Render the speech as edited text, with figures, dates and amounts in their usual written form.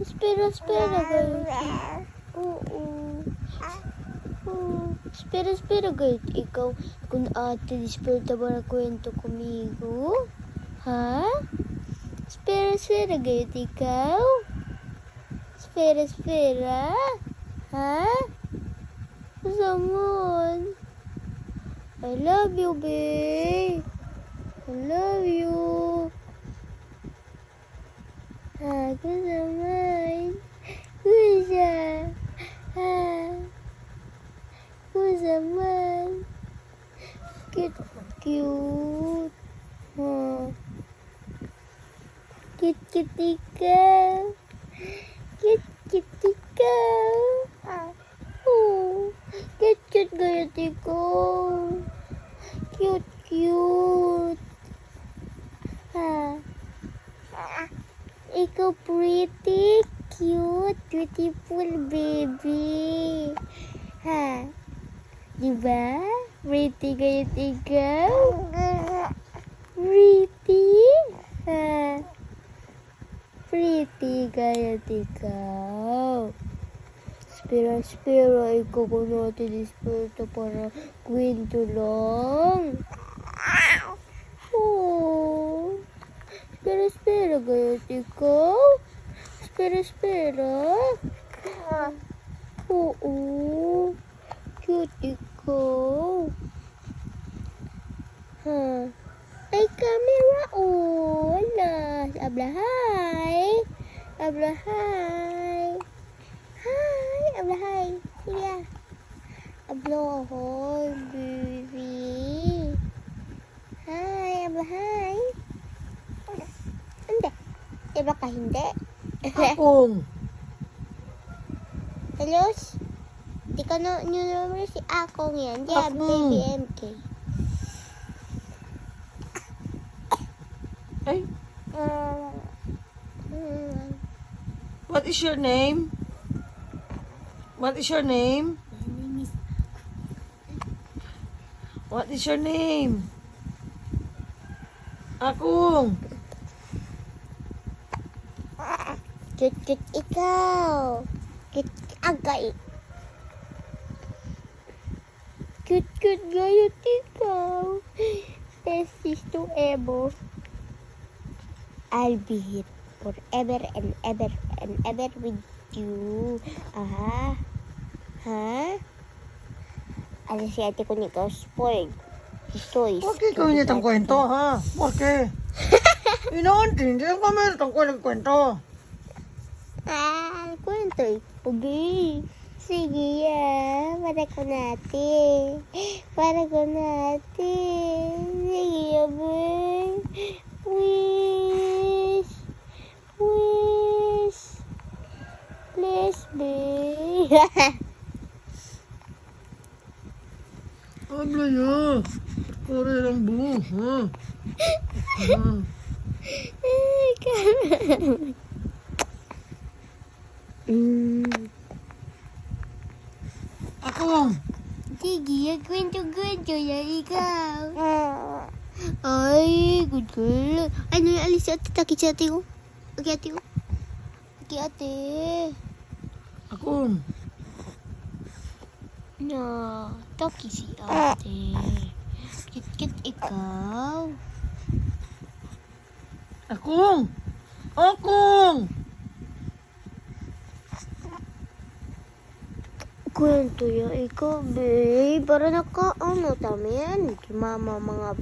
Espera, guys. Oo. Espera, guys. Ikaw, kung ate, disperta ba na kwento kumigo? Ha? Espera, guys. Ikaw? Espera. Ha? Samon. I love you, babe. I love you. Ako naman. Kusa. Ha? Kusa man. Cute. Cute ikaw. Cute ikaw. Oh. Cute gayat ikaw. Cute. Ha? Ikaw pretty, cute, beautiful baby. Ha? Diba? Pretty gayat ikaw? Pretty? Ha? Pretty gayat ikaw? Espera, ikaw ko natin disperto para kwento lang. Oh. Espera, gayat ikaw? Espera. Oo. Cute ikaw. Ha? Ay, camera. Oh, wala. Abla, hi. Hi. Sige. Abla, hi, baby. Hi, abla, hi. Hindi. Diba ka hindi? Akong. Hello? Di ka na numero si Akong yan. Diyan, Akong. baby MK. Ay, what is your name? My name is... What is your name? Akong. Cute ikaw. Cute agay. Cute gayat ikaw. Besties to ever. I'll be here forever and ever with you. Ha? Ano si ate ko nito? Spoiled. Toys. Huwag ikaw niya itong kwento, ha? Huwag hindi lang kami itong kwento. Kwento eh. Okay. Sige para ko natin. Sige abay. Wish. Please be. Habla niya. Pare lang buhos, ha? Akong. Sige, kwento yan ikaw. Ay, good girl. Ano yung alis si ate? Takit si ate ko. Okay, ate ko. Okay, ate. Akong. No, takit si ate. Kit ikaw. Akong. Kwento yan ikaw, babe. Para nakaano tamin. Mama mga